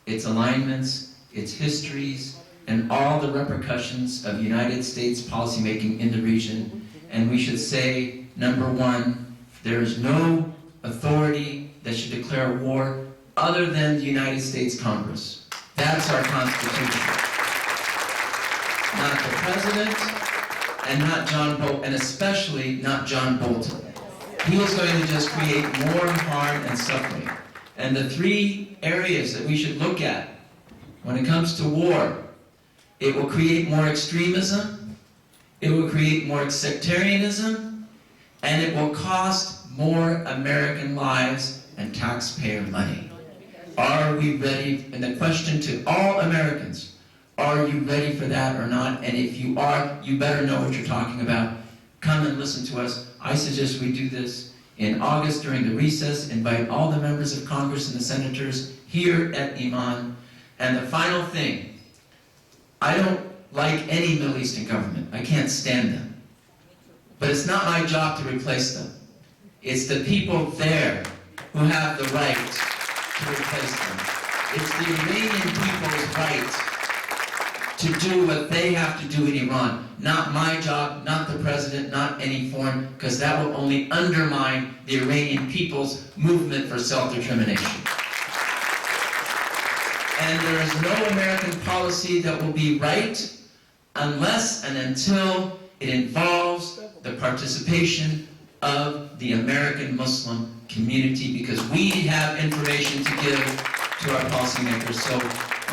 its alignments, its histories, and all the repercussions of United States policymaking in the region. And we should say, number one, there is no authority that should declare war other than the United States Congress. That's our Constitution. Not the President, and not John Bolton, and especially not John Bolton. He is going to just create more harm and suffering. And the three areas that we should look at when it comes to war: it will create more extremism, it will create more sectarianism, and it will cost more American lives and taxpayer money. Are we ready? And the question to all Americans, are you ready for that or not? And if you are, you better know what you're talking about. Come and listen to us. I suggest we do this in August during the recess. Invite all the members of Congress and the senators here at Iman. And the final thing, I don't like any Middle Eastern government. I can't stand them. But it's not my job to replace them. It's the people there who have the right to replace them. It's the Iranian people's right to do what they have to do in Iran. Not my job, not the president, not any foreign, because that will only undermine the Iranian people's movement for self-determination. And there is no American policy that will be right unless and until it involves the participation of the American Muslim community, because we have information to give to our policymakers. So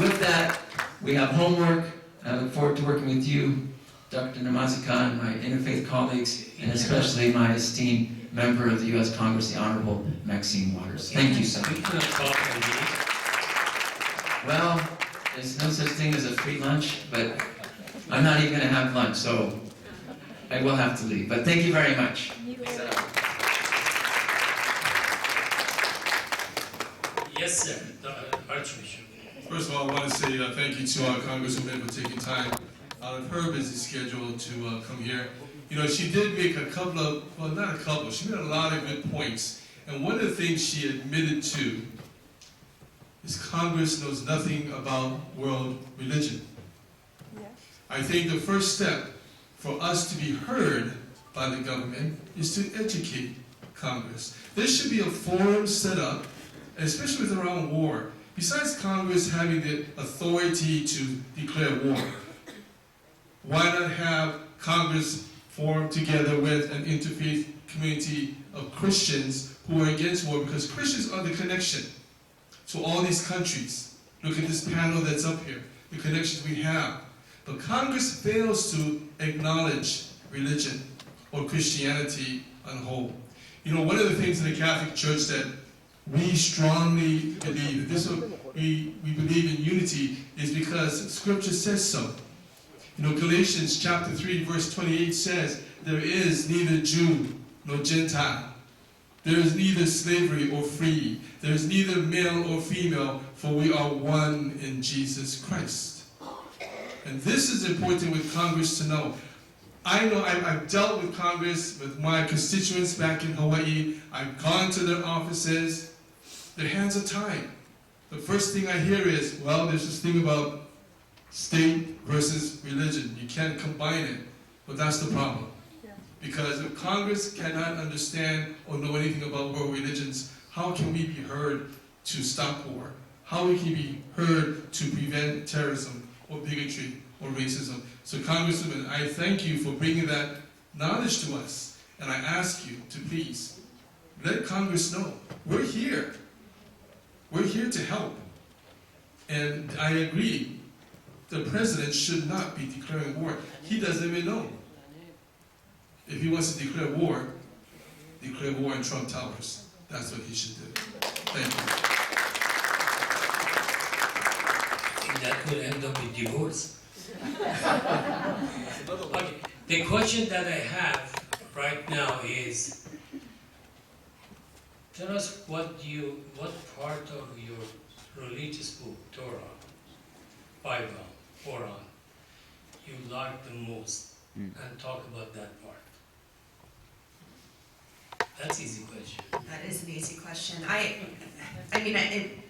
with that, we have homework. I look forward to working with you, Dr. Namazi Khan, my interfaith colleagues, and especially my esteemed member of the U.S. Congress, the Honorable Maxine Waters. Thank you so much. Well, there's no such thing as a free lunch, but I'm not even going to have lunch, so I will have to leave. But thank you very much. Yes, sir. Archbishop. First of all, I want to say thank you to our Congresswoman for taking time out of her busy schedule to come here. You know, she did make a couple of, well, not a couple, she made a lot of good points. And one of the things she admitted to is Congress knows nothing about world religion. Yeah. I think the first step for us to be heard by the government is to educate Congress. There should be a forum set up, especially with around war. Besides Congress having the authority to declare war, why not have Congress form together with an interfaith community of Christians who are against war? Because Christians are the connection to all these countries. Look at this panel that's up here, the connections we have. But Congress fails to acknowledge religion or Christianity on the whole. You know, one of the things in the Catholic Church that we strongly believe, we believe in unity, is because Scripture says so. You know, Galatians chapter 3, verse 28 says, there is neither Jew nor Gentile. There is neither slavery or free. There is neither male or female, for we are one in Jesus Christ. And this is important with Congress to know. I know I've dealt with Congress, with my constituents back in Hawaii. I've gone to their offices. Their hands are tied. The first thing I hear is, well, there's this thing about state versus religion. You can't combine it. But that's the problem. Yeah. Because if Congress cannot understand or know anything about world religions, how can we be heard to stop war? How can we be heard to prevent terrorism or bigotry or racism? So Congresswoman, I thank you for bringing that knowledge to us. And I ask you to please let Congress know we're here. We're here to help. And I agree, the president should not be declaring war. He doesn't even know. If he wants to declare war in Trump Towers. That's what he should do. Thank you. That will end up with divorce. Okay. The question that I have right now is, tell us what part of your religious book, Torah, Bible, Quran, you like the most, and talk about that part. That's an easy question. That is an easy question. I mean,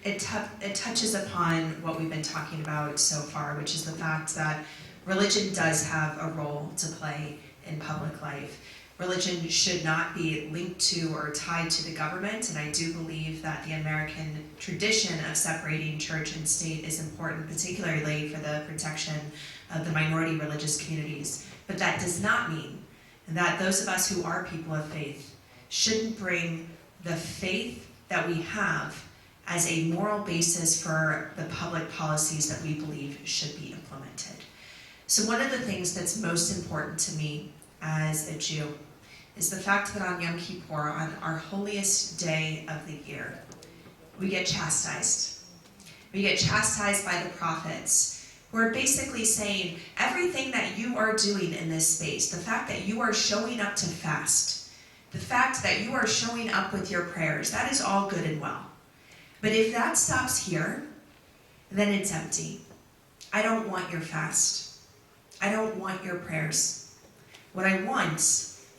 it touches upon what we've been talking about so far, which is the fact that religion does have a role to play in public life. Religion should not be linked to or tied to the government, and I do believe that the American tradition of separating church and state is important, particularly for the protection of the minority religious communities. But that does not mean that those of us who are people of faith shouldn't bring the faith that we have as a moral basis for the public policies that we believe should be implemented. So one of the things that's most important to me as a Jew is the fact that on Yom Kippur, on our holiest day of the year, we get chastised. We get chastised by the prophets, who are basically saying, everything that you are doing in this space, the fact that you are showing up to fast, the fact that you are showing up with your prayers, that is all good and well. But if that stops here, then it's empty. I don't want your fast. I don't want your prayers. What I want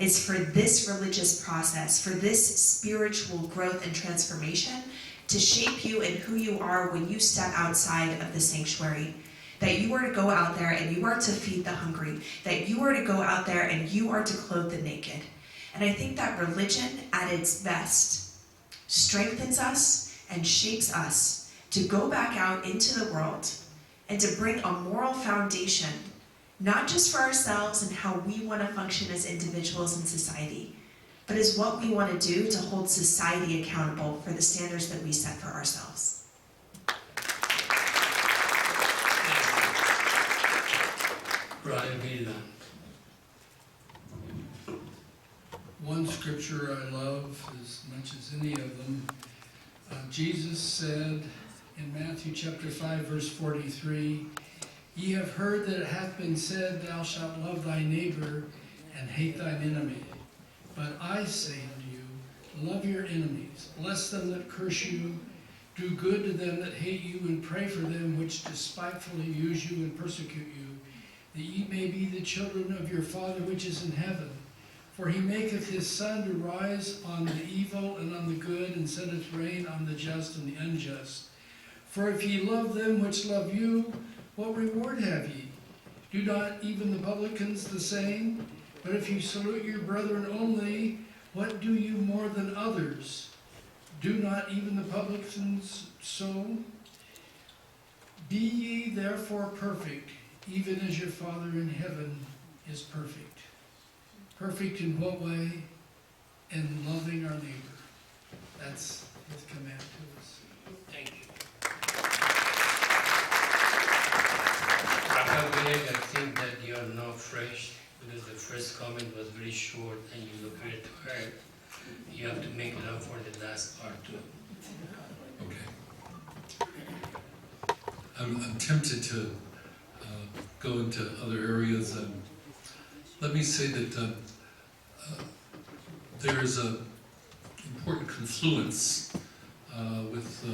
is for this religious process, for this spiritual growth and transformation to shape you in who you are when you step outside of the sanctuary. That you are to go out there and you are to feed the hungry. That you are to go out there and you are to clothe the naked. And I think that religion at its best strengthens us and shapes us to go back out into the world and to bring a moral foundation, not just for ourselves and how we want to function as individuals in society, but as what we want to do to hold society accountable for the standards that we set for ourselves. Brother Vila. One scripture I love as much as any of them, Jesus said in Matthew chapter 5 verse 43, "Ye have heard that it hath been said, Thou shalt love thy neighbor and hate thine enemy. But I say unto you, love your enemies, bless them that curse you, do good to them that hate you, and pray for them which despitefully use you and persecute you, that ye may be the children of your Father which is in heaven. For he maketh his sun to rise on the evil and on the good, and sendeth rain on the just and the unjust. For if ye love them which love you, what reward have ye? Do not even the publicans the same? But if you salute your brethren only, what do you more than others? Do not even the publicans so? Be ye therefore perfect, even as your Father in heaven is perfect." Perfect in what way? In loving our neighbor. That's his command to us. Thank you. Rabbi Greg, I think that you are not fresh because the first comment was very short and you look very tired. You have to make it up for the last part too. Okay. I'm tempted to go into other areas. Let me say that there is an important confluence with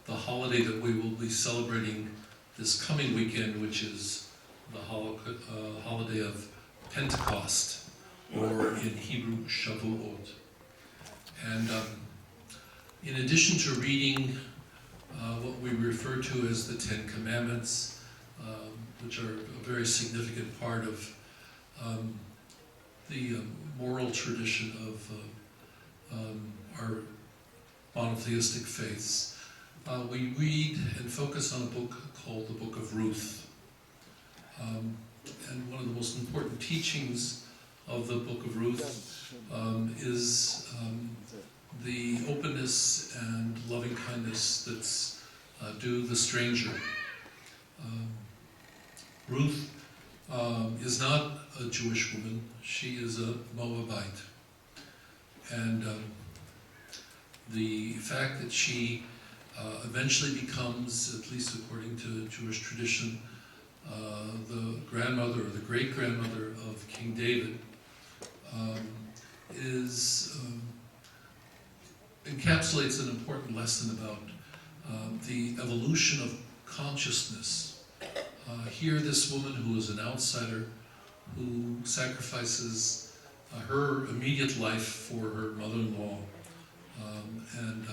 the holiday that we will be celebrating this coming weekend, which is the holiday of Pentecost, or in Hebrew, Shavuot. And in addition to reading what we refer to as the Ten Commandments, which are a very significant part of the moral tradition of our monotheistic faiths, we read and focus on a book called the Book of Ruth. And one of the most important teachings of the Book of Ruth is the openness and loving kindness that's due the stranger. Ruth is not a Jewish woman, she is a Moabite. And the fact that she eventually becomes, at least according to Jewish tradition, the grandmother or the great-grandmother of King David encapsulates an important lesson about the evolution of consciousness. Here, this woman who is an outsider, who sacrifices her immediate life for her mother-in-law, and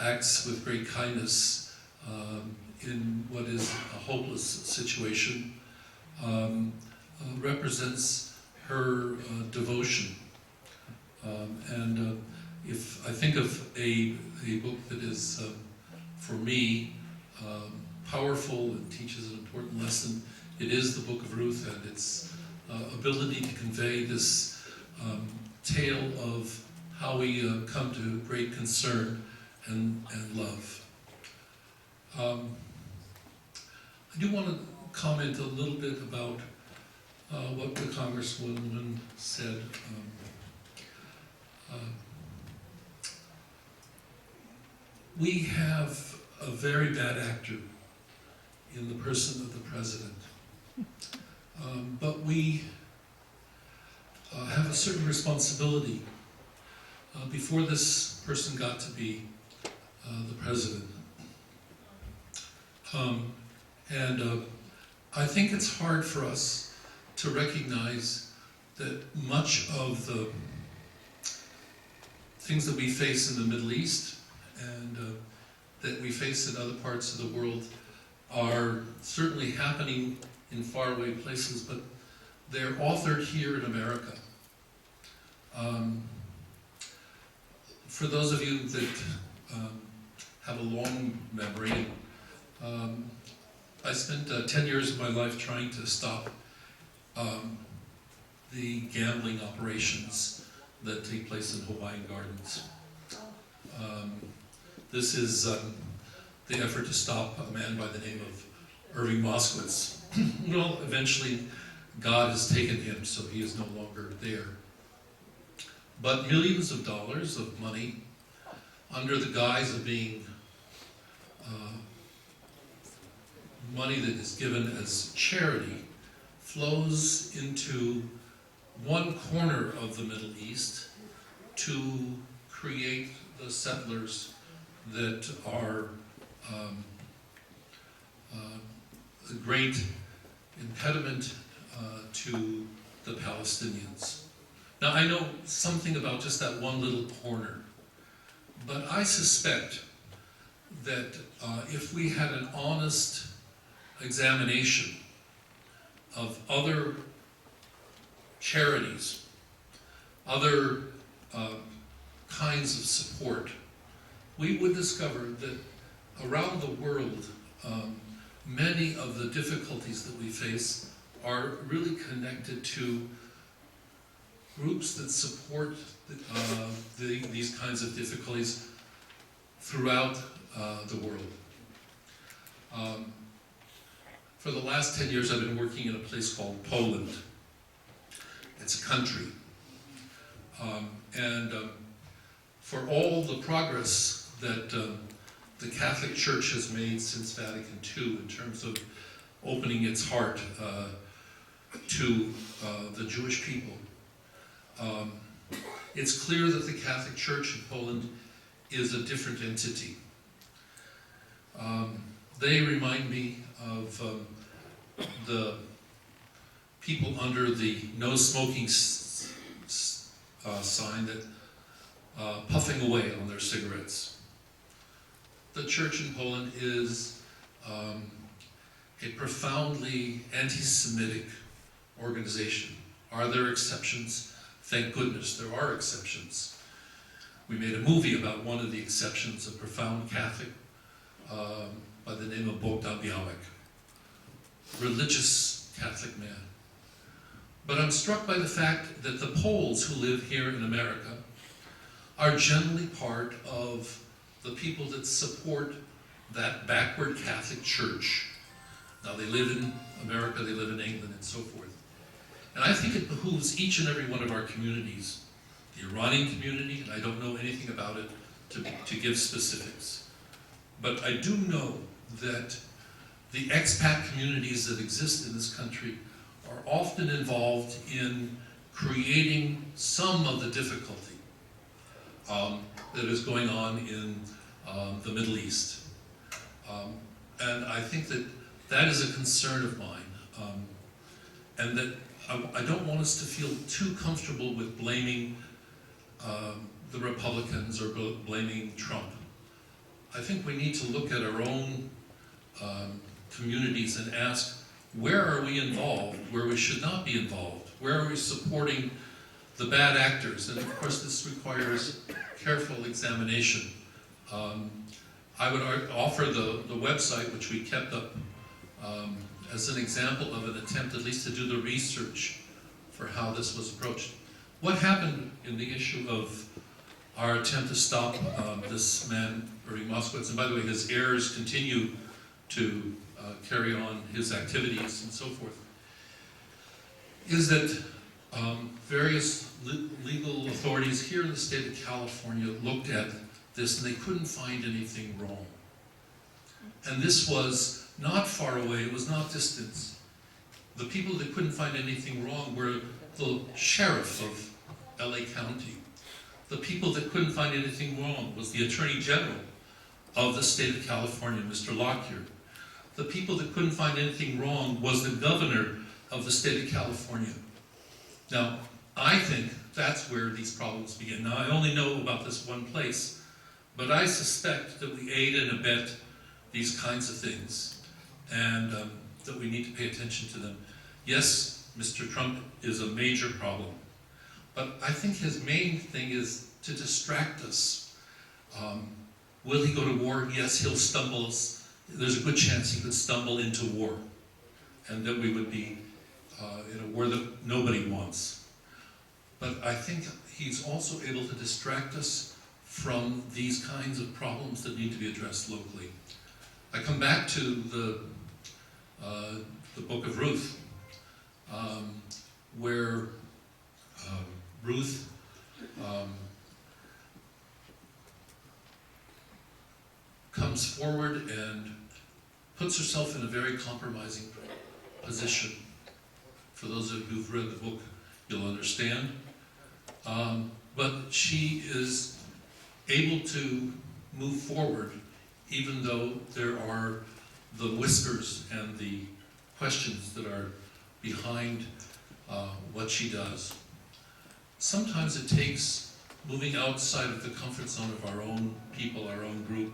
acts with great kindness in what is a hopeless situation, represents her devotion. If I think of a book that is, for me, powerful and teaches an important lesson, it is the Book of Ruth, and its ability to convey this tale of how we come to great concern and love. I do want to comment a little bit about what the Congresswoman said. We have a very bad actor in the person of the president, but we have a certain responsibility before this person got to be the president. I think it's hard for us to recognize that much of the things that we face in the Middle East and that we face in other parts of the world are certainly happening in faraway places, but they're authored here in America. For those of you that have a long memory, I spent 10 years of my life trying to stop the gambling operations that take place in Hawaiian Gardens. This is the effort to stop a man by the name of Irving Moskowitz. Well, eventually God has taken him, so he is no longer there. But millions of dollars of money, under the guise of being money that is given as charity, flows into one corner of the Middle East to create the settlers that are a great impediment to the Palestinians. Now, I know something about just that one little corner, but I suspect that if we had an honest examination of other charities, other kinds of support, we would discover that around the world, many of the difficulties that we face are really connected to groups that support these kinds of difficulties throughout the world. For the last 10 years, I've been working in a place called Poland. It's a country. For all the progress that the Catholic Church has made since Vatican II in terms of opening its heart to the Jewish people, it's clear that the Catholic Church in Poland is a different entity. They remind me of the people under the no smoking sign that puffing away on their cigarettes. The church in Poland is a profoundly anti-Semitic organization. Are there exceptions? Thank goodness there are exceptions. We made a movie about one of the exceptions, a profound Catholic by the name of Bogdan Białek, religious Catholic man. But I'm struck by the fact that the Poles who live here in America are generally part of the people that support that backward Catholic Church. Now, they live in America, they live in England, and so forth. And I think it behooves each and every one of our communities, the Iranian community, and I don't know anything about it to give specifics. But I do know that the expat communities that exist in this country are often involved in creating some of the difficulty that is going on in the Middle East. And I think that that is a concern of mine, and that I don't want us to feel too comfortable with blaming the Republicans or blaming Trump. I think we need to look at our own communities and ask, where are we involved, where we should not be involved? Where are we supporting the bad actors? And of course this requires careful examination. I would offer the website, which we kept up as an example of an attempt at least to do the research for how this was approached. What happened in the issue of our attempt to stop this man, Irving Moskowitz, and by the way, his heirs continue to carry on his activities and so forth, is that various legal authorities here in the state of California looked at this and they couldn't find anything wrong. And this was not far away, it was not distance. The people that couldn't find anything wrong were the sheriff of LA County. The people that couldn't find anything wrong was the Attorney General of the state of California, Mr. Lockyer. The people that couldn't find anything wrong was the governor of the state of California. Now, I think that's where these problems begin. Now, I only know about this one place, but I suspect that we aid and abet these kinds of things, and that we need to pay attention to them. Yes, Mr. Trump is a major problem, but I think his main thing is to distract us. Will he go to war? Yes, he'll stumble. There's a good chance he could stumble into war, and that we would be in a war that nobody wants. But I think he's also able to distract us from these kinds of problems that need to be addressed locally. I come back to the book of Ruth, where Ruth comes forward and puts herself in a very compromising position. For those of you who've read the book, you'll understand. But she is able to move forward even though there are the whispers and the questions that are behind what she does. Sometimes it takes moving outside of the comfort zone of our own people, our own group,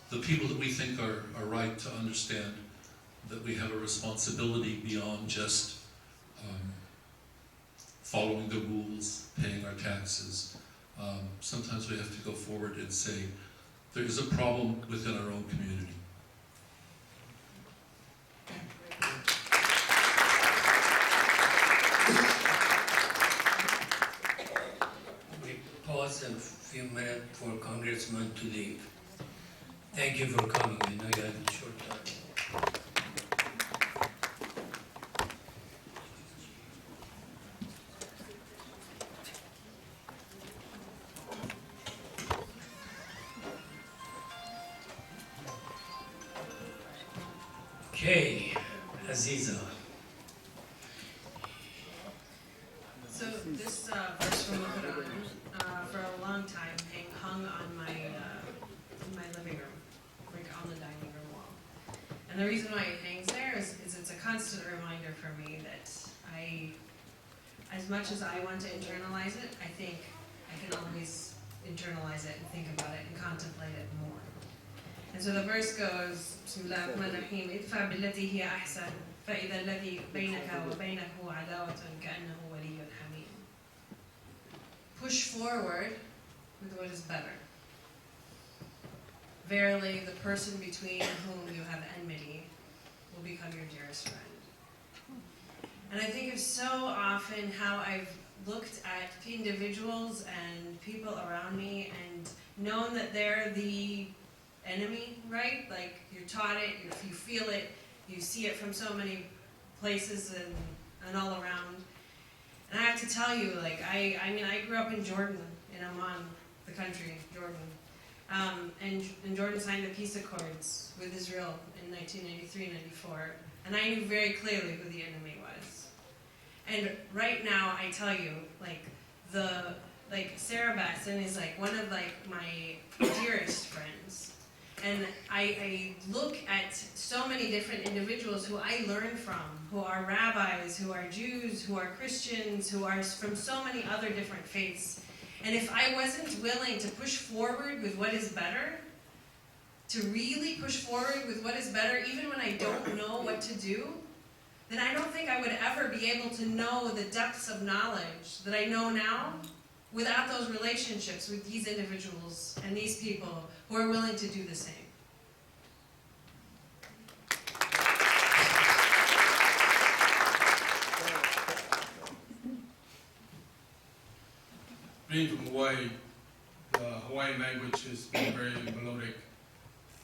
the people that we think are right, to understand that we have a responsibility beyond just following the rules, paying our taxes. Sometimes we have to go forward and say, there is a problem within our own community. We pause a few minutes for Congressman to leave. Thank you for coming. I know you had a short time. Okay, Aziza. So this verse from the Quran, for a long time, hung on my in my living room, like on the dining room wall. And the reason why it hangs there is it's a constant reminder for me that as much as I want to internalize it, I think I can always internalize it and think about it and contemplate it more. And so the verse goes, بسم الله الرحمن الرحيم ادفع بالتي هي أحسن فإذا الذي بينك وبينه عداوة كأنه ولي حميم. Push forward with what is better. Verily, the person between whom you have enmity will become your dearest friend. And I think of so often how I've looked at individuals and people around me and known that they're the enemy, right? Like, you're taught it, you feel it, you see it from so many places and all around. And I have to tell you, like, I mean, I grew up in Jordan, in Amman, the country, Jordan. And Jordan signed the peace accords with Israel in 1993-94. And I knew very clearly who the enemy was. And right now, I tell you, like, Sarah Batson is, like, one of, like, my dearest friends. And I look at so many different individuals who I learn from, who are rabbis, who are Jews, who are Christians, who are from so many other different faiths. And if I wasn't willing to push forward with what is better, to really push forward with what is better, even when I don't know what to do, then I don't think I would ever be able to know the depths of knowledge that I know now without those relationships with these individuals and these people who are willing to do the same. Being from Hawaii, the Hawaiian language has been very melodic.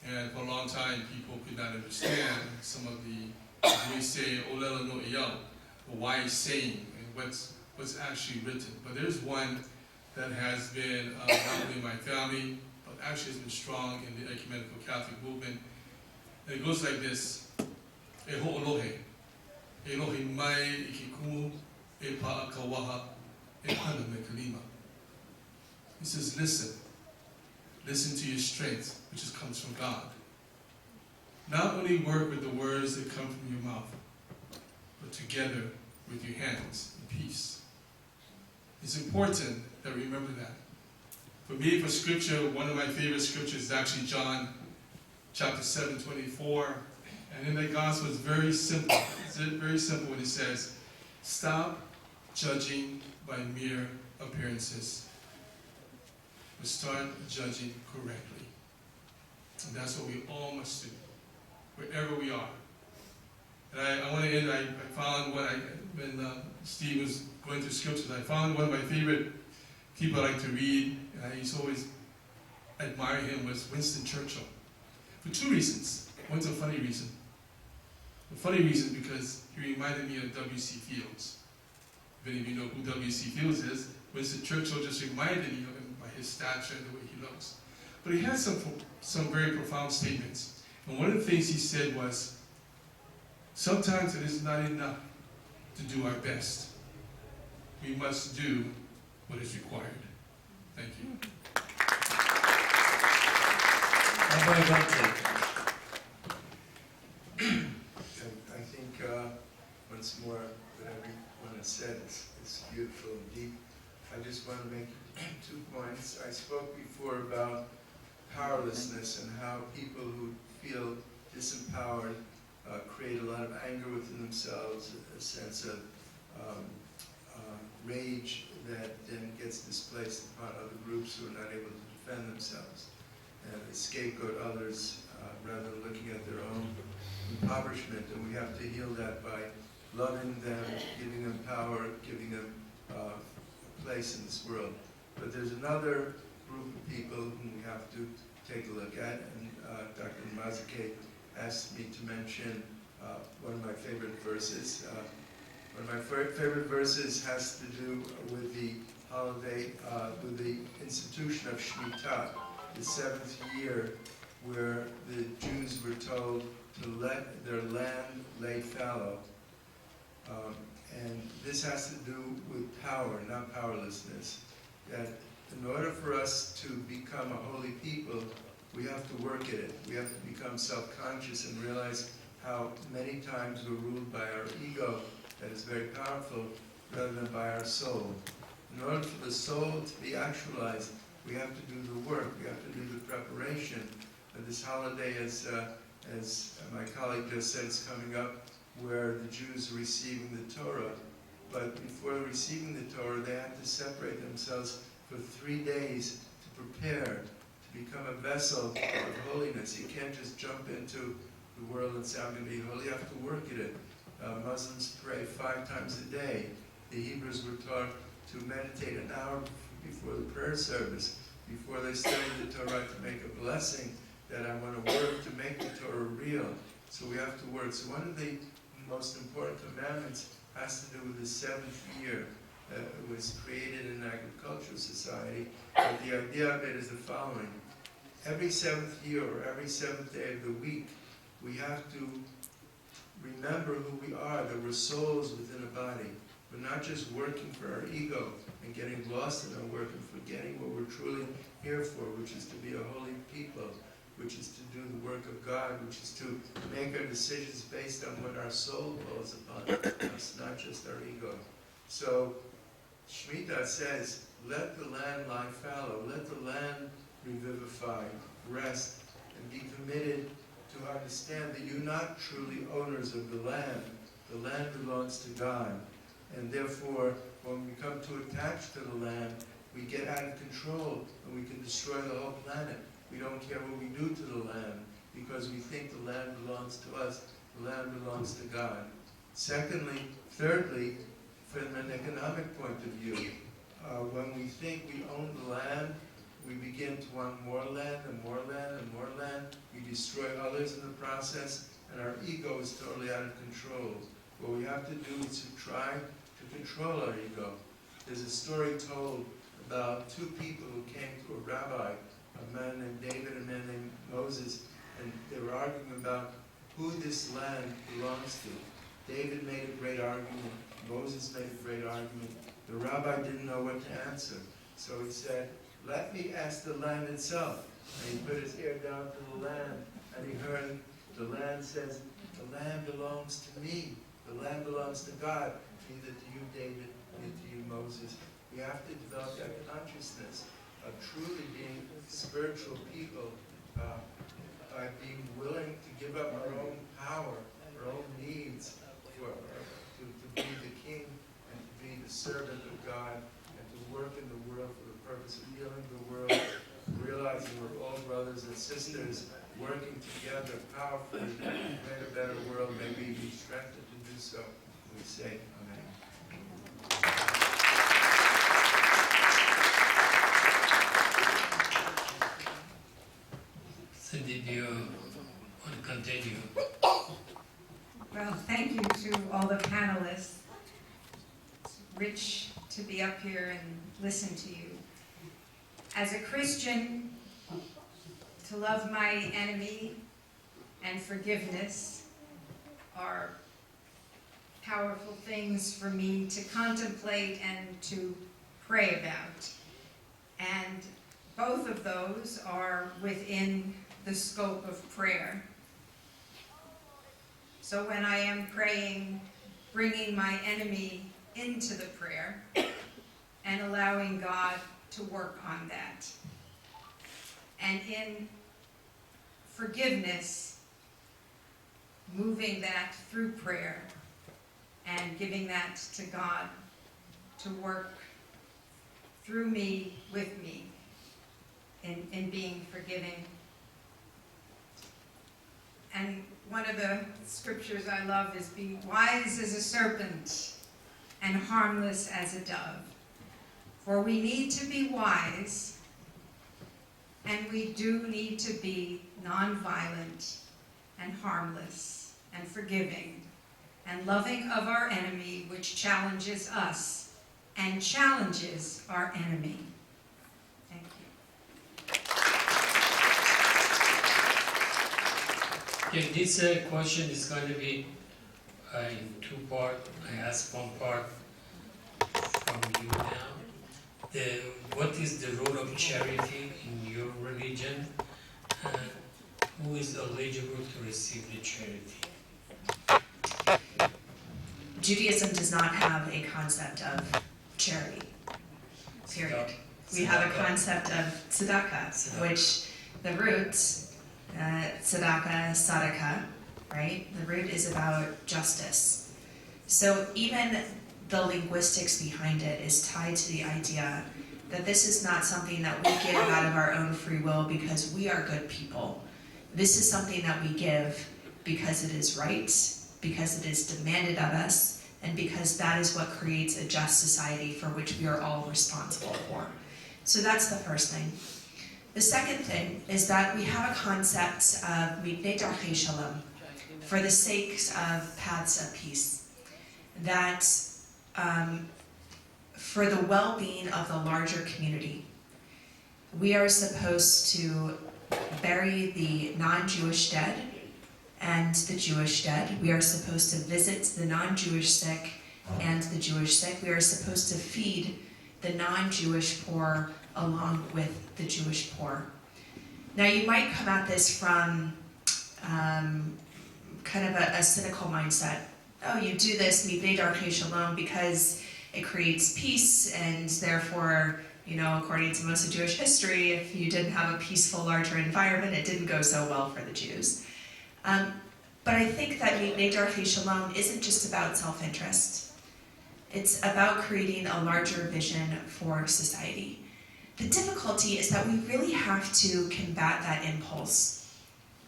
And for a long time, people could not understand some of the, as we say, olela no iau, the wise saying, and what's actually written. But there's one that has been not only in my family, but actually has been strong in the ecumenical Catholic movement. And it goes like this: E ho'olohe, e lohi mai i ki kumu, e pa'akawaha, e hana me kalima. He says, listen to your strength, which comes from God. Not only work with the words that come from your mouth, but together with your hands in peace. It's important that we remember that. For me, for scripture, one of my favorite scriptures is actually John chapter 7:24. And in the gospel, it's very simple. It's very simple when it says, stop judging by mere appearances, but start judging correctly. And that's what we all must do, wherever we are. And I want to end, I found when Steve was going through scriptures, I found one of my favorite people I like to read, and I used to always admire him, was Winston Churchill. For two reasons. One's a funny reason. The funny reason because he reminded me of W.C. Fields. If any of you know who W.C. Fields is, Winston Churchill just reminded me of him by his stature and the way he looks. But he had some very profound statements. And one of the things he said was, sometimes it is not enough to do our best. We must do what is required. Thank you. I think once more what everyone has said is beautiful and deep. I just want to make 2 points. I spoke before about powerlessness and how people who feel disempowered create a lot of anger within themselves, a sense of rage that then gets displaced upon other groups who are not able to defend themselves, and they scapegoat others rather than looking at their own impoverishment. And we have to heal that by loving them, giving them power, giving them a place in this world. But there's another group of people whom we have to take a look at, and Dr. Mazake asked me to mention one of my favorite verses. One of my favorite verses has to do with the holiday, with the institution of Shemitah, the 7th year, where the Jews were told to let their land lay fallow. And this has to do with power, not powerlessness. That in order for us to become a holy people, we have to work at it. We have to become self-conscious and realize how many times we're ruled by our ego that is very powerful rather than by our soul. In order for the soul to be actualized, we have to do the work. We have to do the preparation. This holiday, as my colleague just said, is coming up, where the Jews are receiving the Torah. But before receiving the Torah, they have to separate themselves for 3 days to prepare, to become a vessel of holiness. You can't just jump into the world and say, I'm going to be holy. You have to work at it. Muslims pray 5 times a day. The Hebrews were taught to meditate an hour before the prayer service, before they study the Torah, to make a blessing that I want to work to make the Torah real. So we have to work. So one of the most important commandments has to do with the 7th year. It was created in an agricultural society, but the idea of it is the following. Every 7th year, or every 7th day of the week, we have to remember who we are, that we're souls within a body. We're not just working for our ego and getting lost in our work and forgetting what we're truly here for, which is to be a holy people. which is to do the work of God, which is to make our decisions based on what our soul calls upon us, not just our ego. So Shemitah says, let the land lie fallow, let the land revivify, rest, and be committed to understand that you're not truly owners of the land. The land belongs to God. And therefore, when we come to attach to the land, we get out of control and we can destroy the whole planet. We don't care what we do to the land because we think the land belongs to us. The land belongs to God. Thirdly, from an economic point of view, when we think we own the land, we begin to want more land and more land and more land. We destroy others in the process, and our ego is totally out of control. What we have to do is to try to control our ego. There's a story told about two people who came to a rabbi, a man named David and a man named Moses, and they were arguing about who this land belongs to. David made a great argument. Moses made a great argument. The rabbi didn't know what to answer. So he said, let me ask the land itself. And he put his ear down to the land, and he heard the land says, the land belongs to me. The land belongs to God. Neither to you, David, neither to you, Moses. We have to develop that consciousness of truly being spiritual people, by being willing to give up our own power, our own needs, to be the king and to be the servant of God and to work in the world for the purpose of healing the world, realizing we're all brothers and sisters working together powerfully to create a better world. May we be strengthened to do so. We say, Amen. So did you want to continue? Well, thank you to all the panelists. It's rich to be up here and listen to you. As a Christian, to love my enemy and forgiveness are powerful things for me to contemplate and to pray about. And both of those are within the scope of prayer. So when I am praying, bringing my enemy into the prayer and allowing God to work on that. And in forgiveness, moving that through prayer and giving that to God to work through me, with me, in being forgiving. And one of the scriptures I love is be wise as a serpent and harmless as a dove. For we need to be wise, and we do need to be nonviolent and harmless and forgiving and loving of our enemy, which challenges us and challenges our enemy. Thank you. Okay, this question is going to be in two parts. I ask one part from you now. What is the role of charity in your religion? Who is eligible to receive the charity? Judaism does not have a concept of charity, period. We have a concept of tzedakah, which the roots, tzedakah, sadaqah, right? The root is about justice. So even the linguistics behind it is tied to the idea that this is not something that we give out of our own free will because we are good people. This is something that we give because it is right, because it is demanded of us, and because that is what creates a just society for which we are all responsible for. So that's the first thing. The second thing is that we have a concept of mipnei darchei shalom, for the sake of paths of peace, that for the well-being of the larger community, we are supposed to bury the non-Jewish dead and the Jewish dead. We are supposed to visit the non-Jewish sick and the Jewish sick. We are supposed to feed the non-Jewish poor along with the Jewish poor. Now you might come at this from kind of a cynical mindset. Oh, you do this, Mibnei Darkei Shalom, because it creates peace, and therefore, according to most of Jewish history, if you didn't have a peaceful, larger environment, it didn't go so well for the Jews. But I think that Mibnei Darkei Shalom isn't just about self-interest. It's about creating a larger vision for society. The difficulty is that we really have to combat that impulse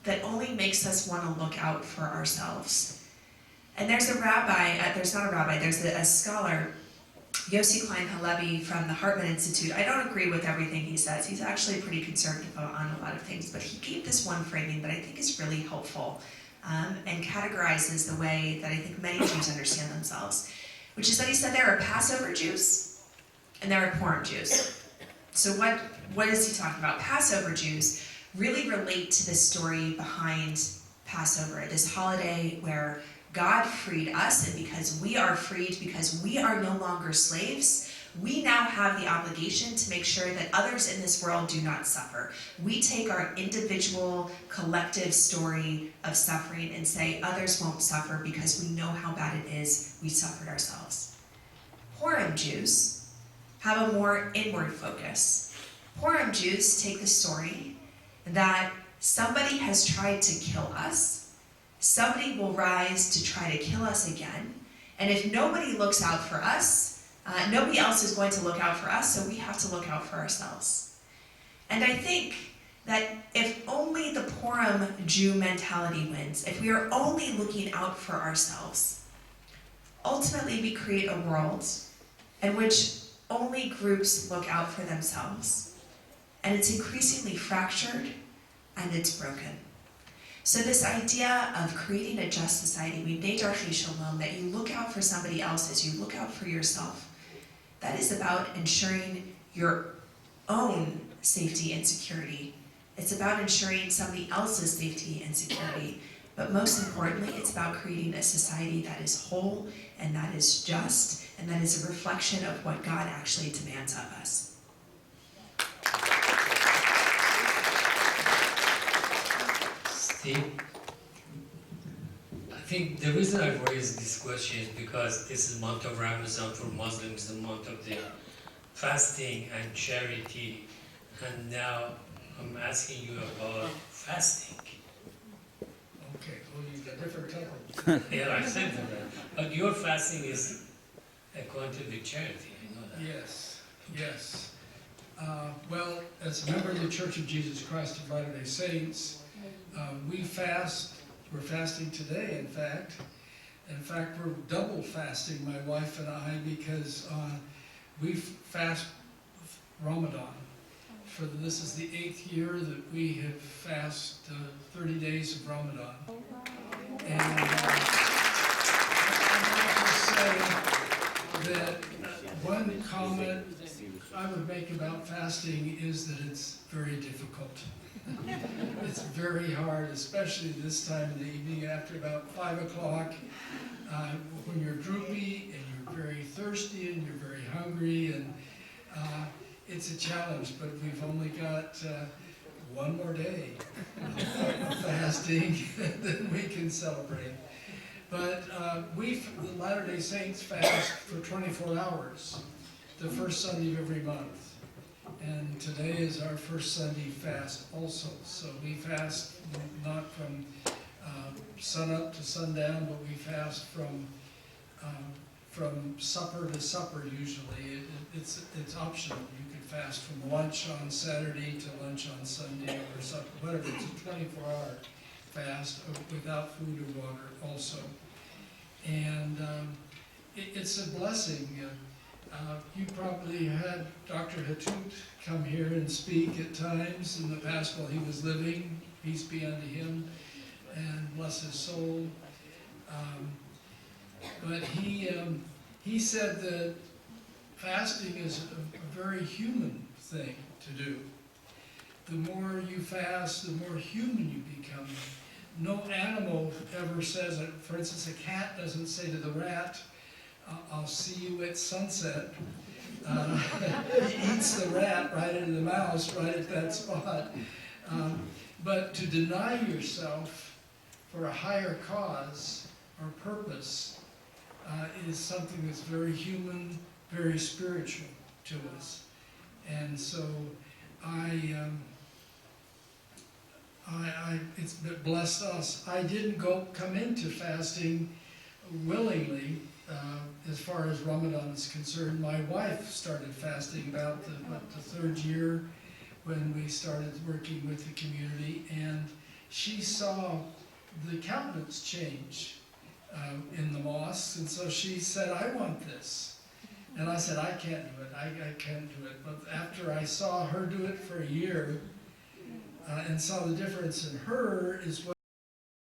that only makes us want to look out for ourselves. And there's a scholar, Yossi Klein Halevi from the Hartman Institute. I don't agree with everything he says. He's actually pretty conservative on a lot of things, but he gave this one framing that I think is really helpful and categorizes the way that I think many Jews understand themselves, which is that he said there are Passover Jews and there are Purim Jews. So what is he talking about? Passover Jews really relate to the story behind Passover, this holiday where God freed us, and because we are freed, because we are no longer slaves, we now have the obligation to make sure that others in this world do not suffer. We take our individual, collective story of suffering and say others won't suffer because we know how bad it is we suffered ourselves. Purim Jews have a more inward focus. Purim Jews take the story that somebody has tried to kill us, somebody will rise to try to kill us again, and if nobody looks out for us, nobody else is going to look out for us, so we have to look out for ourselves. And I think that if only the Purim Jew mentality wins, if we are only looking out for ourselves, ultimately we create a world in which only groups look out for themselves. And it's increasingly fractured and it's broken. So this idea of creating a just society, Mibnei Darkei Shalom, that you look out for somebody else as you look out for yourself, that is about ensuring your own safety and security. It's about ensuring somebody else's safety and security. But most importantly, it's about creating a society that is whole and that is just and that is a reflection of what God actually demands of us. Steve, I think the reason I've raised this question is because this is month of Ramadan for Muslims, the month of the fasting and charity, and now I'm asking you about fasting. Okay, well, you've got different topics. Yeah, I said that. But your fasting is according to the charity, I know that. Yes, yes. Well, as a member of the Church of Jesus Christ of Latter-day Saints, we fast. We're fasting today, in fact. In fact, we're double fasting, my wife and I, because we fast Ramadan. This is the 8th year that we have fasted 30 days of Ramadan. And I have to say that one comment I would make about fasting is that it's very difficult. It's very hard, especially this time in the evening after about 5 o'clock, when you're droopy and you're very thirsty and you're very hungry, and it's a challenge, but we've only got one more day of fasting, then we can celebrate. But the Latter-day Saints fast for 24 hours, the first Sunday of every month. And today is our first Sunday fast also. So we fast not from sunup to sundown, but we fast from supper to supper usually. It's optional. You can fast from lunch on Saturday to lunch on Sunday or supper, whatever. It's a 24-hour fast without food or water also. And it's a blessing. You probably had Dr. Hatut come here and speak at times in the past while he was living. Peace be unto him, and bless his soul. But he said that fasting is a very human thing to do. The more you fast, the more human you become. No animal ever says it. For instance, a cat doesn't say to the rat, I'll see you at sunset. He eats the rat right into the mouse, right at that spot. But to deny yourself for a higher cause or purpose is something that's very human, very spiritual to us. And so it's blessed us. I didn't come into fasting willingly. As far as Ramadan is concerned, my wife started fasting about the third year when we started working with the community, and she saw the countenance change in the mosques, and so she said, I want this. And I said, I can't do it, I can't do it. But after I saw her do it for a year and saw the difference in her is what